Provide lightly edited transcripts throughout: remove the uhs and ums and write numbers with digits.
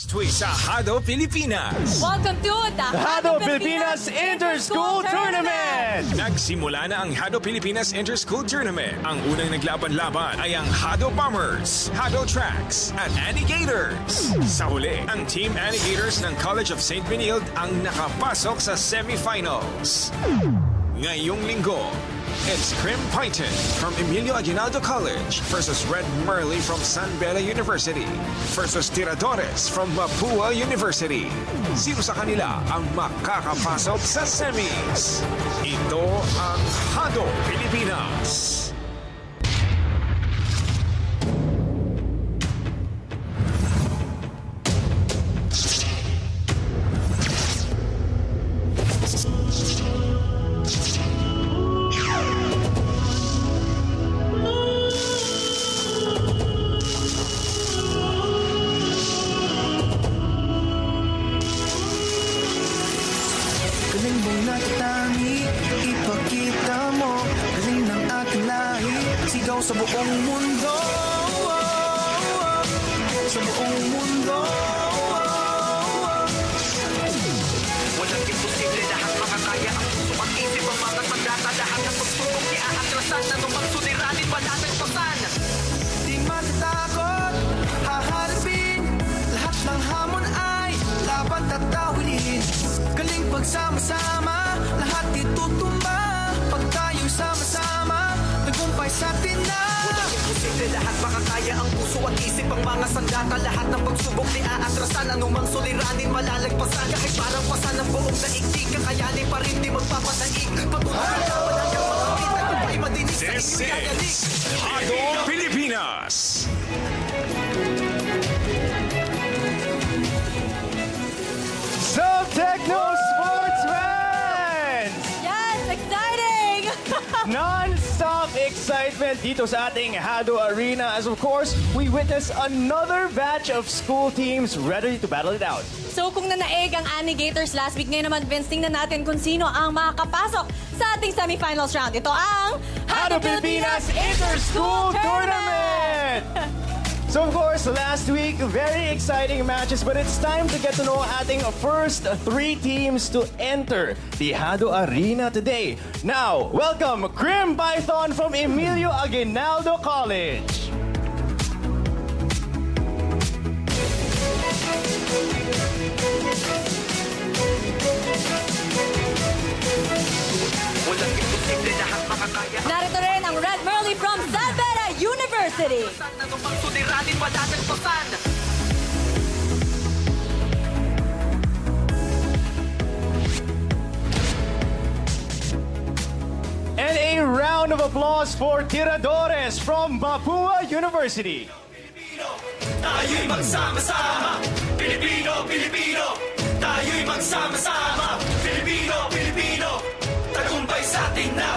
Next week sa HADO Pilipinas. Welcome to the HADO Pilipinas Inter-School Tournament! Nagsimula na ang HADO Pilipinas Inter-School Tournament. Ang unang naglaban-laban ay ang HADO Bombers, HADO Tracks, at Annigators. Sa huli, ang Team Annigators ng College of St. Benilde ang nakapasok sa semifinals. Ngayong linggo, it's Crim Python from Emilio Aguinaldo College versus Red Merle from San Beda University versus Tiradores from Mapua University. Sino sa kanila ang makakapasok sa semis? Ito ang HADO Pilipinas. Galing mong natatangi, ipakita mo. Galing ng aking lahi, sigaw sa buong mundo. Sa buong mundo. Walang imposible, lahat makakaya. Ang puso at isip ang mga sandata. Lahat ng pagsubok ni aatrasan. Anumang suliranin, wala nagpasan. Di matatakot, haharapin. Lahat ng hamon ay laban tatawin. Galing pagsama-sama, lahat itutumba. Pag tayo'y sama-sama, tagumpay sa atin na. Walang imposible, lahat makakaya. Ang puso at isip ang mga sandata. Lahat ng pagsubok ni aatrasan. Anumang suliranin, malalagpasan. Kahit parang pasan ang buong daigdig, kakayanin pa rin di magpapadaig. Patuloy ang laban hanggang makamit. Tagumpay madinig sa This inyong gagaling. is HADO Pilipinas. Some Techno Sports fans! Yes, exciting! Non-stop excitement dito sa ating HADO Arena as of course, we witness another batch of school teams ready to battle it out. So kung nanaig ang Annigators last week, ngayon naman, Vince, tingnan natin kung sino ang makakapasok sa ating semifinals round. Ito ang HADO Pilipinas Inter-School Tournament! So of course, last week, very exciting matches, but it's time to get to know ating first three teams to enter the HADO Arena today. Now, welcome Crim Python from Emilio Aguinaldo College. Walang imposible, lahat makakaya. Narito rin ang Red Merle from San Beda University. Anumang suliranin, wala nagpasan. And a round of applause for Tiradores from Mapua University. Tayo'y magsama-sama, Pilipino, Pilipino. Tayo'y magsama-sama, Pilipino, Pilipino. Tagumpay sa atin na.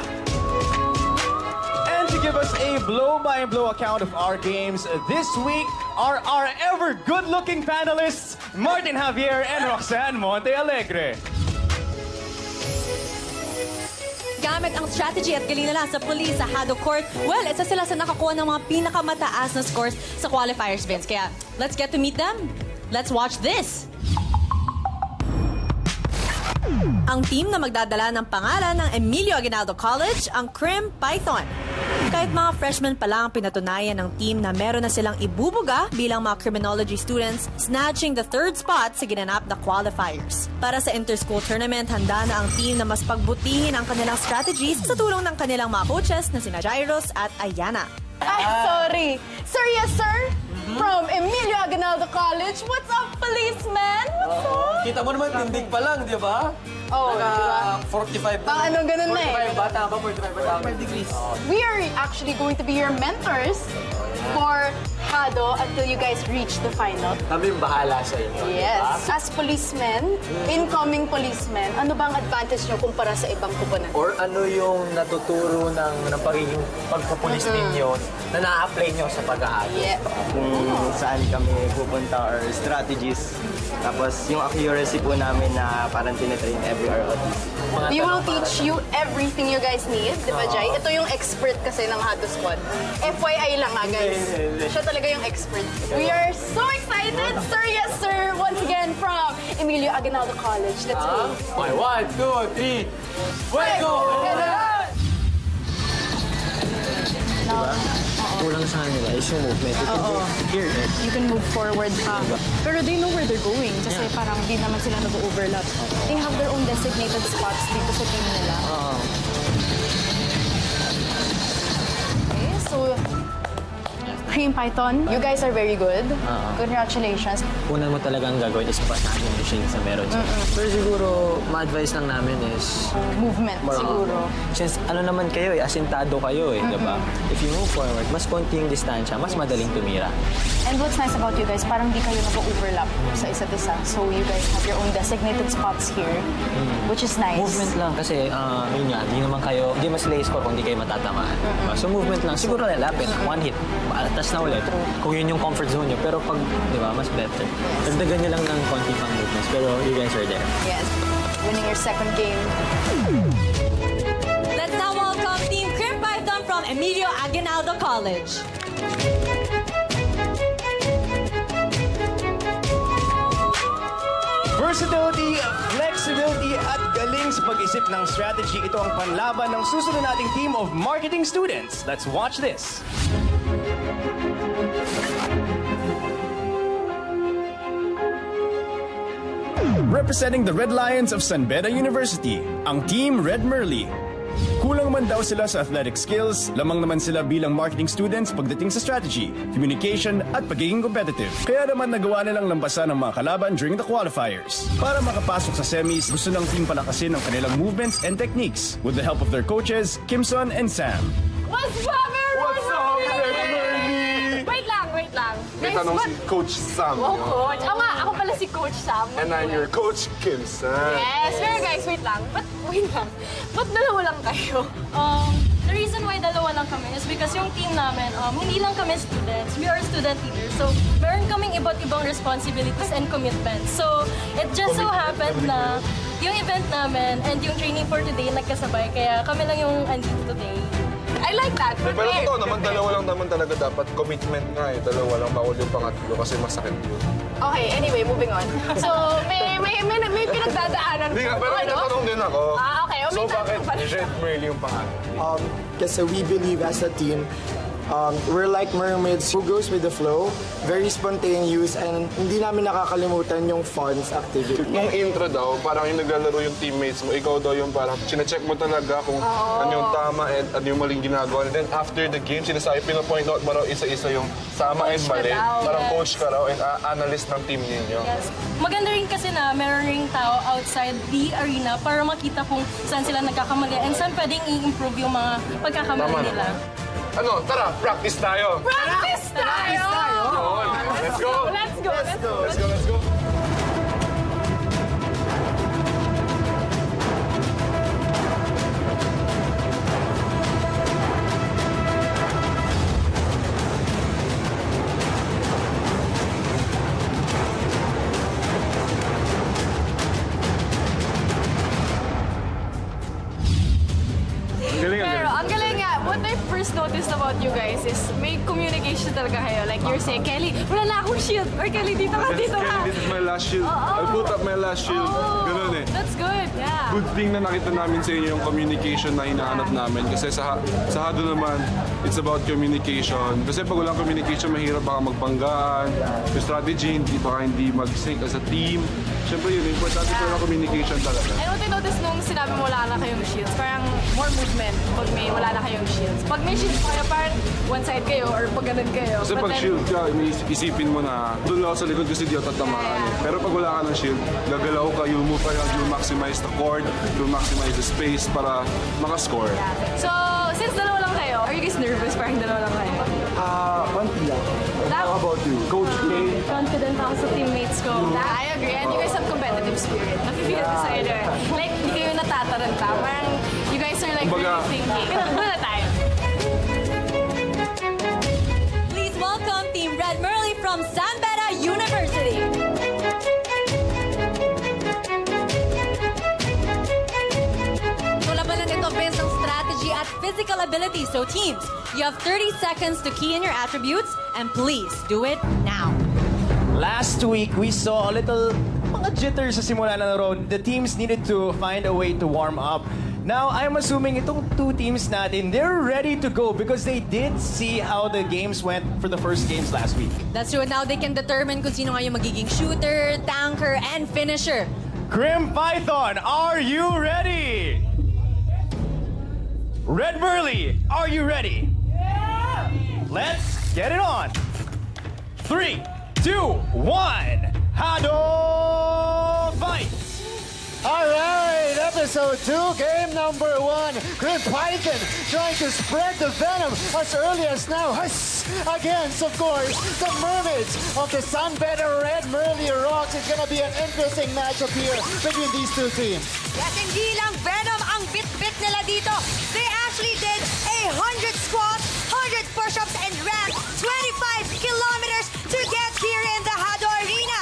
And to give us a blow-by-blow account of our games this week are our ever good-looking panelists, Martin Javier and Roxanne Montealegre. Gamit ang strategy at galing nila sa police sa HADO Court, well, isa sila sa nakakuha ng mga pinakamataas na scores sa qualifiers, Vince. Kaya, let's get to meet them. Let's watch this. Ang team na magdadala ng pangalan ng Emilio Aguinaldo College, ang Crim Python. Kahit mga freshmen pa lang pinatunayan ng team na meron na silang ibubuga bilang mga criminology students, snatching the third spot sa ginanap na qualifiers. Para sa inter-school tournament, handa na ang team na mas pagbutihin ang kanilang strategies sa tulong ng kanilang mga coaches na sina Jairos at Ayana. Ay, sorry. Sir, yes, sir? From Emilio Aguinaldo College. What's up, policeman? What's up? Kita mo naman, tindig pa lang, di ba? Oh, di ba? 45 Baka anong ganun na eh. 45 ba? Tama ba? 45 degrees. We are actually going to be your mentors for HADO until you guys reach the final. Kami bahala sa inyo. Yes. As policemen, incoming policemen, ano bang advantage nyo kumpara sa ibang kupunan? Or ano yung natuturo ng pagiging pagpupulis ninyo na na-apply nyo sa pag-aaral? Yeah. Kung saan kami pupunta or strategies. Tapos yung accuracy po namin na parang tinitrain every ROTC. We will teach you everything you guys need, di ba, Jai? Ito yung expert kasi ng HADO Squad. FYI lang ha, guys. Siya talaga yung expert. We are so excited! Sir, yes, sir! Emilio Aguinaldo College. Let's go. Okay, 1, 2, 3. Fuego! Kulang sa kanila is yung movement. Here, You can move forward pa. Pero they know where they're going kasi parang di naman sila nag-overlap. They have their own designated spots dito sa team nila. Okay, so Crim Python, you guys are very good. Congratulations. Una mo talagang gagawin is basahin yung shields na meron siya. Pero siguro, ma-advise lang namin is Movement, siguro. since ano naman kayo asintado kayo diba? If you move forward, mas konti yung distansya, mas madaling tumira. And what's nice about you guys, parang di kayo nag-overlap sa isa't isa. So you guys have your own designated spots here, which is nice. Movement lang kasi, yun nga, di mas lay score kung di kayo matatamaan. Diba? So movement lang, siguro lalapit, one hit, tas na ulit. Kung yun yung comfort zone nyo, pero pag, di ba, mas better. Dagdagan nyo lang ng konti pang movements, pero you guys are there. Yes. Winning your second game. Let's now welcome Team Crim Python from Emilio Aguinaldo College. Versatility, flexibility at galing sa pag-isip ng strategy. Ito ang panlaban ng susunod nating team of marketing students. Let's watch this. Representing the Red Lions of San Beda University, ang Team Red Merly. Kulang man daw sila sa athletic skills, lamang naman sila bilang marketing students pagdating sa strategy, communication at pagiging competitive. Kaya naman nagawa nilang lampasan ng mga kalaban during the qualifiers. Para makapasok sa semis, gusto ng team palakasin ang kanilang movements and techniques with the help of their coaches, Kimson and Sam. What's up, Wait lang. May tanong si Coach Sam. Oh, Coach. Ako pala si Coach Sam. And I'm your Coach Kim Sam. Yes, pero guys, wait lang. Ba't dalawa lang kayo? The reason why dalawa lang kami is because yung team namin, hindi lang kami students, we are student leaders. So, meron kaming iba't ibang responsibilities and commitments. So, it just so happened na yung event namin and yung training for today nagkasabay, kaya kami lang yung andito today. I like that. Pero totoo naman, dalawa lang naman talaga dapat. Commitment nga dalawa lang, bawal yung pangatlo kasi masakit yun. Okay, anyway, moving on. So, may pinagdadaanan Hindi nga, pero may tatanong din ako. Okay. So, bakit Red Merly yung pangalan? Kasi we believe as a team, we're like mermaids who goes with the flow, very spontaneous, and hindi namin nakakalimutan yung fun's activity. Nung intro daw, parang yung naglalaro yung teammates mo, ikaw daw yung parang chinecheck mo talaga kung ano yung tama and ano yung maling ginagawa. And then after the game, sinasabi, pinapoint out mo raw isa-isa yung tama and mali. Parang coach ka raw and analyst ng team ninyo. Yes. Maganda rin kasi na meron ring tao outside the arena para makita kung saan sila nagkakamali and saan pwedeng i-improve yung mga pagkakamali nila. Ano, tara, practice tayo! Practice tayo! Let's go! Let's go! Pero ang galing nga, what I first noticed about you guys is may communication talaga kayo. Like you're saying, Kelly, wala na akong shield. Or Kelly, dito ka. This is my last shield. I'll put up my last shield. Ganun eh. That's good, yeah. Good thing na nakita namin sa inyo yung communication na hinahanap namin. Kasi sa HADO naman, it's about communication. Kasi pag walang communication, mahirap baka magbanggaan. Yung strategy, baka hindi mag-sync as a team. Siyempre yun, importante pa yung communication talaga. And what I noticed nung sinabi mo wala na kayong shields, parang more movement pag may wala na kayong shields. Pag may shields pa kayo, parang one side kayo or pag ganun kayo. Kasi pag shield ka, isipin mo na doon lang ako sa likod kasi di ako tatamaan. Pero pag wala ka ng shield, gagalaw ka, you move ka, you maximize the court, you maximize the space para makascore. So, since dalawa lang kayo, are you guys nervous? Parang dalawa lang kayo. Konti lang. How about you? Coach K? Confident ako sa teammates ko. I agree. And you guys have competitive spirit. Nafe-feel ko sa inyo. Like, hindi kayo natataranta. Parang, you guys are like really thinking. Muna tayo. Please welcome Team Red Merly from San Beda University. Labanan ito based on strategy at physical ability. So teams, you have 30 seconds to key in your attributes and please do it now. Last week, we saw a little mga jitters sa simula ng laro. The teams needed to find a way to warm up. Now, I'm assuming itong two teams natin, they're ready to go because they did see how the games went for the first games last week. That's true. Now they can determine kung sino nga yung magiging shooter, tanker, and finisher. Crim Python, are you ready? Red Burley, are you ready? Yeah! Let's get it on. 3, 2, 1, HADO fight! Alright, episode 2, game number 1. Crim Python trying to spread the venom as early as now. Against, of course, the Mermaids of the San Beda Red Merly Rocks. It's gonna be an interesting matchup here between these two teams. Yes, hindi lang venom ang bit-bit nila dito. They actually did 100 squats, 100 push-ups, and ran 25 kilometers to get here in the HADO Arena.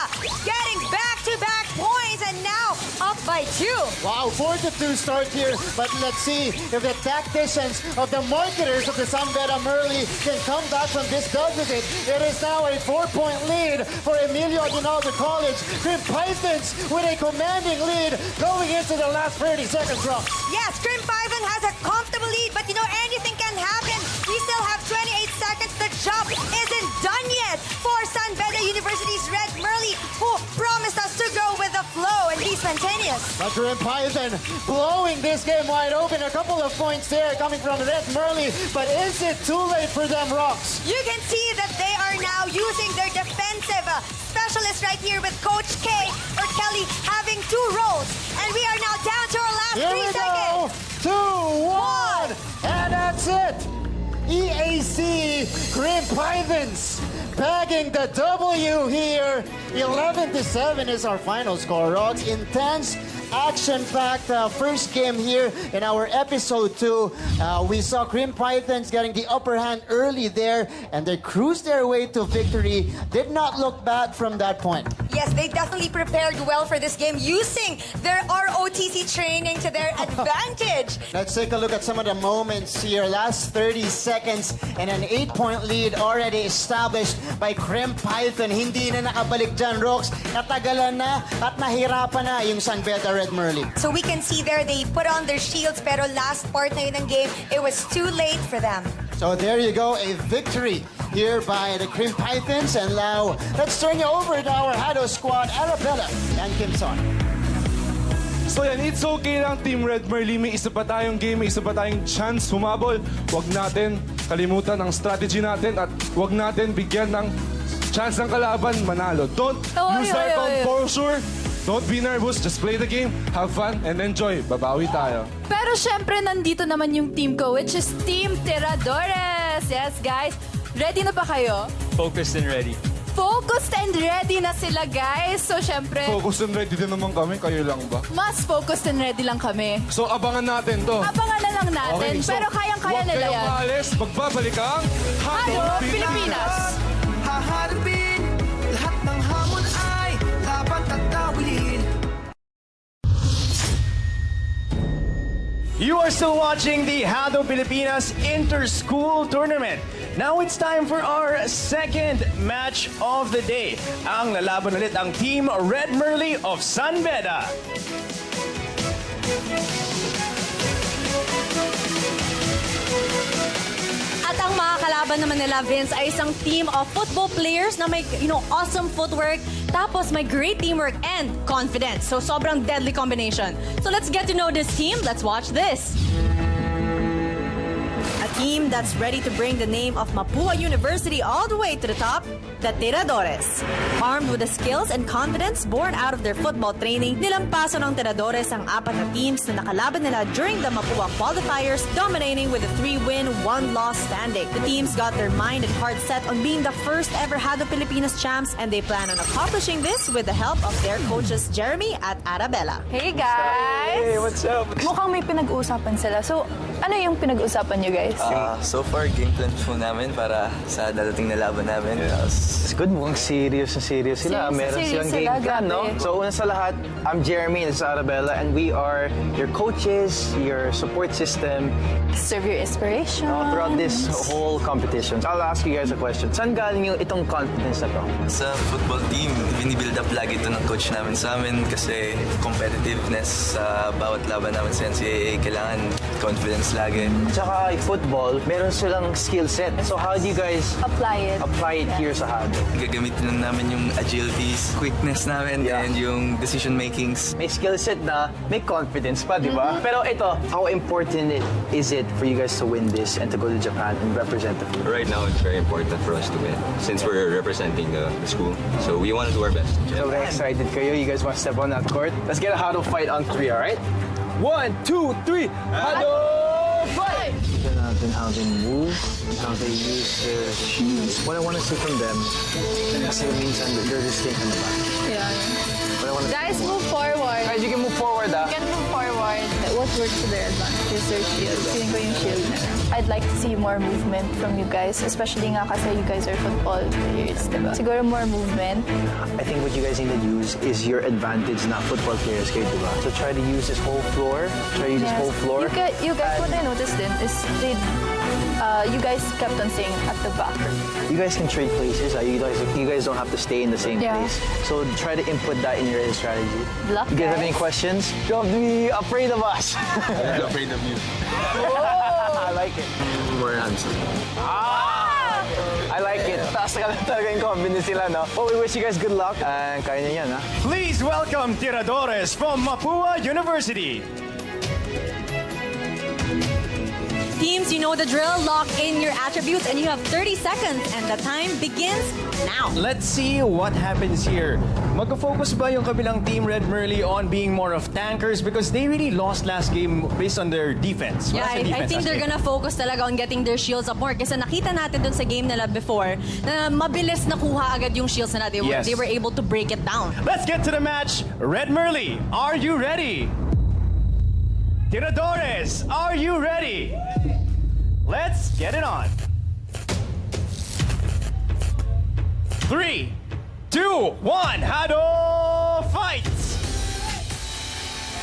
Getting back-to-back points and now up by 2. Wow, 4-2 start here, but let's see if the tacticians of the marketers of the San Beda Merly can come back from this deficit. It is now a 4-point lead for Emilio Aguinaldo College. Crim Pythons with a commanding lead going into the last 30 seconds, Rock. Yes, Crim Python has a comfortable lead, but you know, anything can happen. We still have 28 seconds. The job isn't done yet for San Beda University's Red Merly, who promised us to go with the flow and be spontaneous. But Crim Python blowing this game wide open. A couple of points there coming from Red Merly, but is it too late for them, Rocks? You can see that they are now using their defensive specialist right here with Coach K or Kelly having 2 roles. And we are now down to our last Here 3 we seconds. go, 2, 1, and that's it. EAC Crim Pythons bagging the W here. 11-7 is our final score, Rocks. Intense, action-packed first game here in our episode 2. We saw Crim Pythons getting the upper hand early there, and they cruised their way to victory. Did not look back from that point. Yes, they definitely prepared well for this game using their ROTC training to their advantage. Let's take a look at some of the moments here. Last 30 seconds and an 8-point lead already established by Crim Python. Hindi na nakabalik dyan, Rocks. Natagalan na at nahirapan na yung San Beda Red Merly. So we can see there they put on their shields, pero last part na yun ng game, it was too late for them. So there you go, a victory here by the Crim Pythons. And now, let's turn you over to our HADO squad, Arabella and Kimson. So yan, it's okay lang, Team Red Merly. May isa pa tayong game, may isa pa tayong chance humabol. Huwag natin kalimutan ang strategy natin at huwag natin bigyan ng chance ng kalaban manalo. Don't lose our composure. Don't be nervous. Just play the game, have fun, and enjoy. Babawi tayo. Pero syempre, nandito naman yung team ko, which is Team Tiradores. Yes, guys. Ready na ba kayo? Focused and ready. Focused and ready na sila, guys. So, syempre, Focus and ready din naman kami. Kayo lang ba? mas focused and ready lang kami. So abangan natin to. Abangan na lang natin. Okay, so, pero kayang-kaya nila Huwag yan. kayong maalis. Magbabalik ang HADO Pilipinas! Haharapin, lahat ng hamon ay laban tatawid. You are still watching the HADO Pilipinas Inter-School Tournament. Now it's time for our second match of the day. Ang lalaban ulit ang Team Red Merly of San Beda. At ang mga kalaban naman nila, Vince, ay isang team of football players na may, awesome footwork, tapos may great teamwork and confidence. So, sobrang deadly combination. So, let's get to know this team. Let's watch this. A team that's ready to bring the name of Mapua University all the way to the top, the Tiradores. Armed with the skills and confidence born out of their football training, nilampaso ng Tiradores ang 4 na teams na nakalaban nila during the Mapua qualifiers, dominating with a 3-win, 1-loss standing. The teams got their mind and heart set on being the first ever HADO Pilipinas champs, and they plan on accomplishing this with the help of their coaches Jeremy at Arabella. Hey, guys! Hey, what's up? Mukhang may pinag-uusapan sila. So, Ano yung pinag-usapan nyo, guys? So far, game plan po namin para sa dadating na laban namin. It's good, mukhang serious na serious sila. Serious na Meron serious silang game sila, plan, no? grabe. So, una sa lahat, I'm Jeremy and this is Arabella, and we are your coaches, your support system Serve your inspiration. throughout this whole competition. I'll ask you guys a question. Saan galing yung itong confidence na to? Sa football team, binibuild up lagi ito ng coach namin sa amin kasi competitiveness sa bawat laban namin sa NCAA, kailangan confidence lagi. Tsaka football, meron silang skill set. So how do you guys Apply it. here sa HADO? Gagamitin lang namin yung agilities, quickness namin, and yung decision makings. May skill set na may confidence pa, di ba? Pero ito, how important is it for you guys to win this and to go to Japan and represent the Philippines? Right now, it's very important for us to win since we're representing the school. So we want to do our best. So very excited kayo. You guys want to step on that court? Let's get a HADO fight on 3, all right? 1, 2, 3, HADO fight! Tignan natin how they move, how they use their shoes. What I want to see from them, kasi minsan they're just staying in the back. Yeah. What I want to Guys, move forward. Guys, you can move forward, ah. You can move forward. What works to their advantage is their shield. Feeling ko yung shield na. I'd like to see more movement from you guys, especially nga kasi you guys are football players, diba? Siguro more movement. I think what you guys need to use is your advantage, not football players, kayo, diba? So try to use this whole floor. Try to use this whole floor. You guys, what I noticed then is you guys kept on saying at the back. You guys can trade places. You guys don't have to stay in the same Yeah. place. So try to input that in your strategy. Luck, You guys have guys. any questions? Don't be afraid of us. I'm afraid of you. I like it. More handsome. I like it. Taas na talaga yung confidence nila, no? Well, we wish you guys good luck. And kaya niya yan, ha? Please welcome Tiradores from Mapua University. Teams, you know the drill. Lock in your attributes and you have 30 seconds and the time begins now. Let's see what happens here. Mag-focus ba yung kabilang team Red Merly on being more of tankers because they really lost last game based on their defense? Yeah, Wala sa I defense think last they're game. gonna focus talaga on getting their shields up more. Kasi nakita natin dun sa game nila before na mabilis nakuha agad yung shields nila. Yes. They were able to break it down. Let's get to the match. Red Merly, are you ready? Tiradores, are you ready? Let's get it on. 3, 2, 1, HADO fights!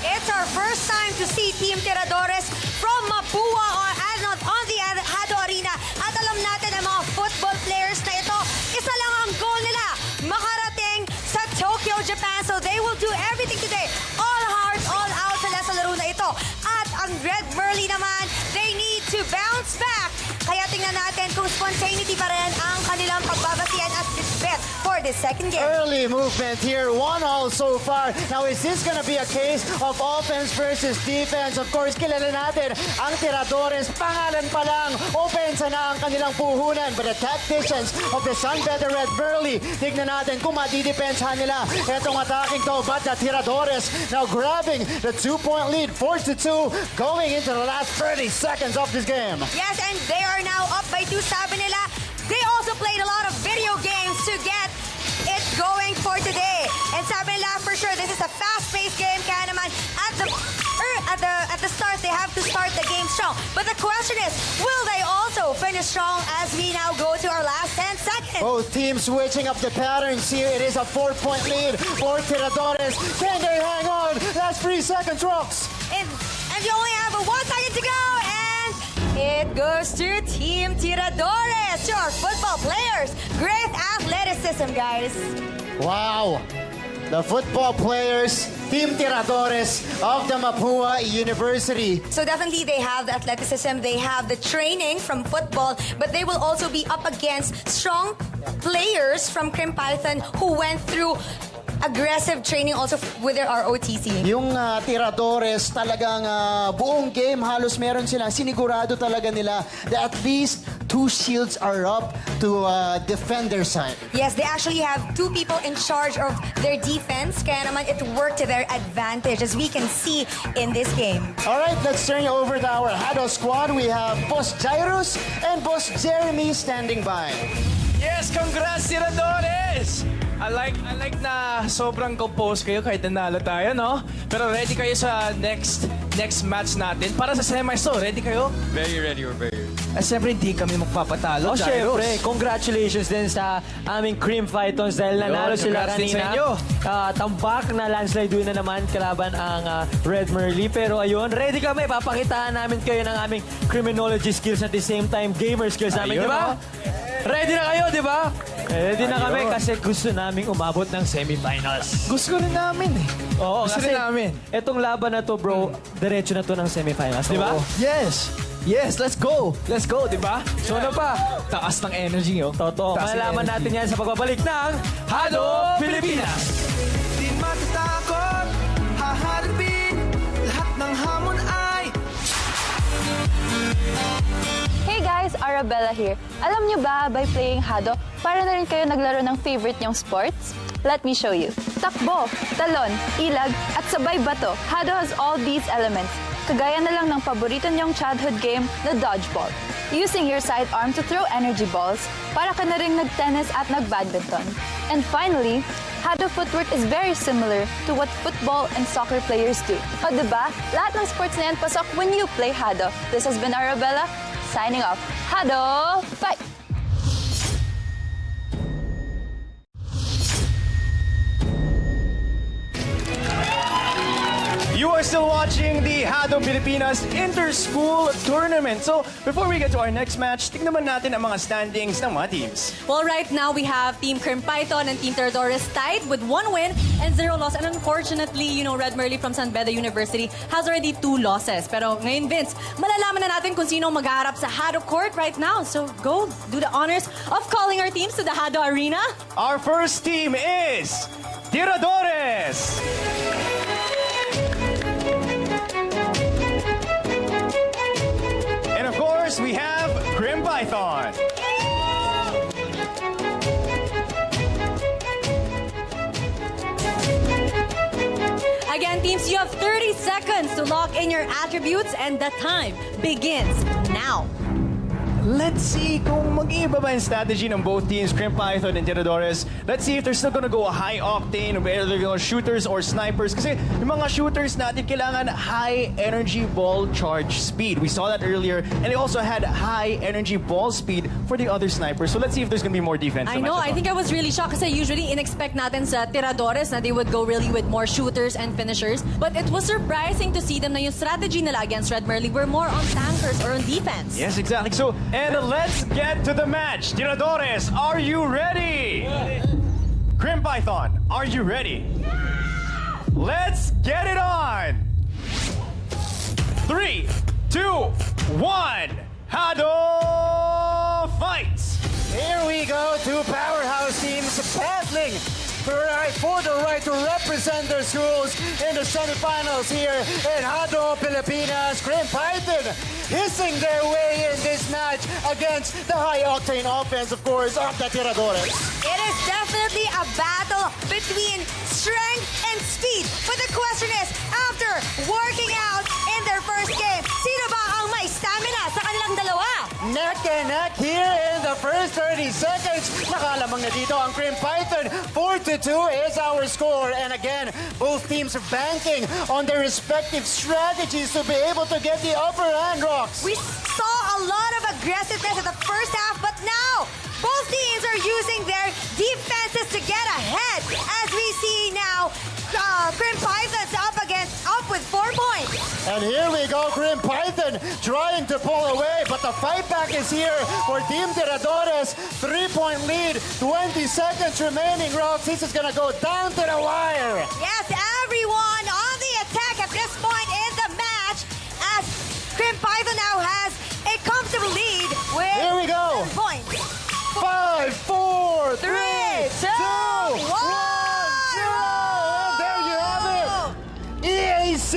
It's our first time to see Team Tiradores from Mapua on the HADO Arena. At alam natin ang mga football players na ito, isa lang ang goal nila, makarating sa Tokyo, Japan. So they will do everything today. All heart, all out sa laro na ito. At ang Red Merly naman, they need to bounce back. Kaya tingnan natin kung spontaneity pa rin ang kanilang pagbabasihan at bet for this second game. Early movement here, 1-all so far. Now, is this gonna be a case of offense versus defense? Of course, kilala natin ang Tiradores. Pangalan pa lang, offense na ang kanilang puhunan. But the tacticians of the San Beda Red Burley, tignan natin kung madidepensahan nila itong attacking to. But the Tiradores now grabbing the 2-point lead, 4-2, going into the last 30 seconds of this game. Yes, and they are now up by 2. Sabi nila, they also played a lot of video games to get it going for today. And sabi nila, for sure, this is a fast-paced game. Kaya naman, at the start, they have to start the game strong. But the question is, will they also finish strong as we now go to our last 10 seconds? Both teams switching up the patterns here. It is a 4-point lead for Tiradores. Can they hang on? Last 3 seconds, Rocks. And you only have 1 second to go. And it goes to Team Tiradores, to our football players. Great athleticism, guys. Wow. The football players, Team Tiradores of the Mapua University. So definitely they have the athleticism, they have the training from football, but they will also be up against strong players from Crim Python who went through aggressive training also with their ROTC. Yung Tiradores talagang buong game halos meron silang sinigurado talaga nila that at least 2 shields are up to defend their side. Yes, they actually have 2 people in charge of their defense. Kaya naman it worked to their advantage as we can see in this game. All right, let's turn you over to our HADO squad. We have Boss Jairus and Boss Jeremy standing by. Yes, congrats, Tiradores! I like na sobrang composed kayo kahit nanalo tayo, no? Pero ready kayo sa next next match natin para sa semis. So, ready kayo? Very ready, we're very ready. Siyempre, hindi kami magpapatalo. Syempre, congratulations din sa aming Crim Pythons dahil nanalo sila congrats din sa kanina. inyo. Tambak na landslide win na naman kalaban ang Red Merly. Pero ayun, ready kami. Papakitaan namin kayo ng aming criminology skills at the same time gamer skills namin, di ba? Ready na kayo, di ba? Ready na kami kasi gusto naming umabot ng semifinals. Gusto rin namin eh. Oo, Gusto kasi rin namin. etong laban na to, bro, diretso na to ng semifinals, di ba? Oo. Yes! Yes, let's go! Let's go, di ba? So ano pa? Taas ng energy, oh. Totoo. Taas ng Malalaman energy. natin yan sa pagbabalik ng HADO Pilipinas! Di matatakot, haharapin, lahat ng hamon ay Hey guys, Arabella here. Alam nyo ba, by playing HADO, para na rin kayo naglaro ng favorite nyong sports? Let me show you. Takbo, talon, ilag, at sabay bato. HADO has all these elements. Kagaya na lang ng paborito nyong childhood game na dodgeball. Using your sidearm to throw energy balls, para ka na rin nag-tennis at nag-badminton. And finally, HADO footwork is very similar to what football and soccer players do. O diba? Lahat ng sports na yan pasok when you play HADO. This has been Arabella, signing off. HADO, fight! You are still watching the HADO Pilipinas Inter-School Tournament. So, before we get to our next match, tignan naman natin ang mga standings ng mga teams. Well, right now we have Team Crim Python and Team Tiradores tied with 1 win and 0 loss. And unfortunately, Red Merly from San Beda University has already 2 losses. Pero ngayon, Vince, malalaman na natin kung sino maghaharap sa HADO court right now. So go do the honors of calling our teams to the HADO arena. Our first team is Tiradores. And of course, we have Crim Python. Again, teams, you have 30 seconds to lock in your attributes and the time begins now. Let's see kung mag-iiba ba yung strategy ng both teams, Crim Python and Tiradores. Let's see if they're still gonna go a high octane, whether they're gonna shooters or snipers. Kasi yung mga shooters natin kailangan high energy ball charge speed. We saw that earlier. And they also had high energy ball speed for the other snipers. So let's see if there's gonna be more defense. I know, I think I was really shocked kasi usually in-expect natin sa Tiradores na they would go really with more shooters and finishers. But it was surprising to see them na yung strategy nila against Red Merly were more on tankers or on defense. Yes, exactly. So, and let's get to the match. Tiradores, are you ready? Crim Python, are you ready? Let's get it on! 3, 2, 1, HADO fights! Here we go, 2 powerhouse teams battling for the right to represent their schools in the semifinals here in HADO Pilipinas. Crim Python hissing their way in this match against the high-octane offense, of course, of the Tiradores. It is definitely a battle between strength and speed. But the question is, after working out in their first game, sino ba ang may stamina sa kanilang dalawa? Neck and neck here in the first 30 seconds. Nakalamang na dito ang Crim Python. 4-2 is our score. And again, both teams are banking on their respective strategies to be able to get the upper hand, Rocks. We saw a lot of aggressiveness in the first half, but now both teams are using their defenses to get ahead. As we see now, Crim Python's up with 4 points. And here we go, Crim Python trying to pull away, but the fight back is here for Team Tiradores. 3-point lead, 20 seconds remaining, Rocks. This is gonna go down to the wire. Yes, everyone on the attack at this point in the match, as Crim Python now has a comfortable lead with Here we go. 10 points. 5, 4, 3, 2, 1, 0. And there you have it. EAC,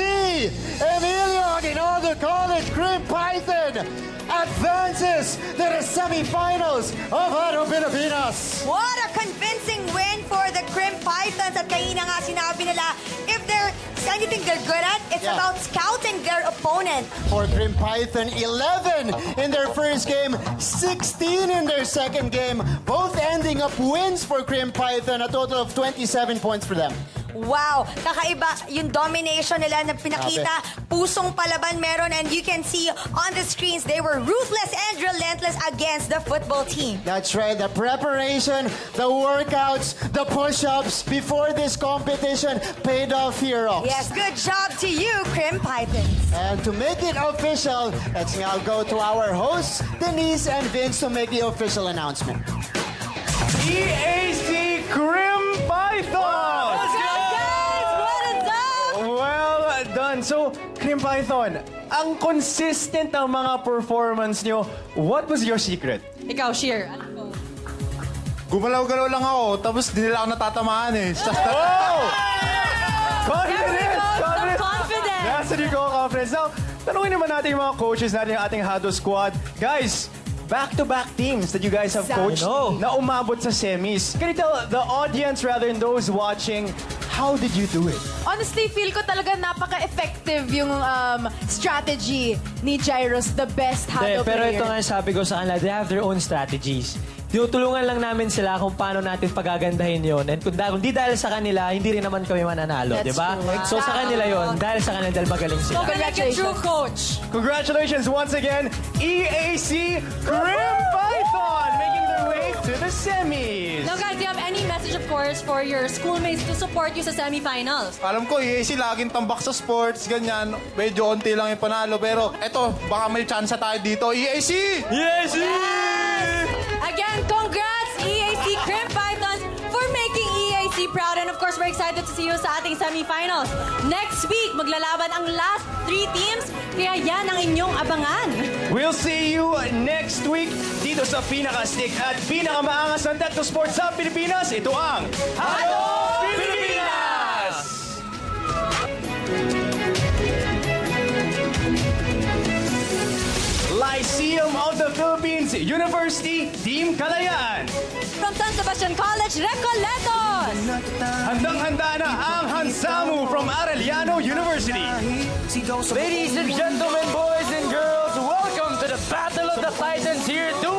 Emilio Aguinaldo College, Crim Python advances to the semifinals of HADO Pilipinas. What a convincing win for the Crim Pythons. At kanina nga sinabi nila, if there's anything they're good at, it's about scouting their opponent. For Crim Python, 11 in their first game, 16 in their second game, both ending up wins for Crim Python, a total of 27 points for them. Wow, kakaiba yung domination nila na pinakita. Pusong palaban meron, and you can see on the screens they were ruthless and relentless against the football team. That's right. The preparation, the workouts, the push-ups before this competition paid off here, Rox. Yes, good job to you, Crim Python. And to make it official, let's now go to our hosts, Denise and Vince, to make the official announcement. EAC Crim Python! Well done. So, Crim Python, ang consistent ng mga performance nyo, what was your secret? Ikaw, Sheer. Gumalaw-galaw lang ako, tapos di nila ako natatamaan eh. Oh! Confidence! Confidence! Nasa di ko confidence. Now, tanungin naman natin yung mga coaches natin, yung ating HADO squad. Guys, back-to-back teams that you guys have coached na umabot sa semis. Can you tell the audience, rather than those watching, how did you do it? Honestly, feel ko talaga napaka-effective yung strategy ni Gyros, the best HADO player. Pero ito nga sabi ko sa kanila, they have their own strategies. Tinutulungan lang namin sila kung paano natin pagagandahin yon. And kung di dahil sa kanila, hindi rin naman kami mananalo, di ba? So sa kanila yon, dahil sa kanila, dahil magaling sila. Congratulations. True coach. Congratulations once again, EAC Crim Python, making their way to the semis. Now guys, do you have any message, of course, for your schoolmates to support you sa semifinals? Alam ko, EAC laging tambak sa sports, ganyan. Medyo onti lang yung panalo. Pero eto, baka may chance tayo dito. EAC! EAC! Again, congrats, EAC Crim Python, for making EAC proud. And of course, we're excited to see you sa ating semifinals. Next week, maglalaban ang last 3 teams, kaya yan ang inyong abangan. We'll see you next week dito sa pinaka-stick at pinakamaangas ng Tech to Sports sa Pilipinas. Ito ang HADO Pilipinas! Lyceum of the Philippines University, Team Kalayaan. From San Sebastian College, Recoletos. Handang-handa na ang Hansamu from Arellano University. Ladies and gentlemen, boys and girls, welcome to the Battle of the Titans here 2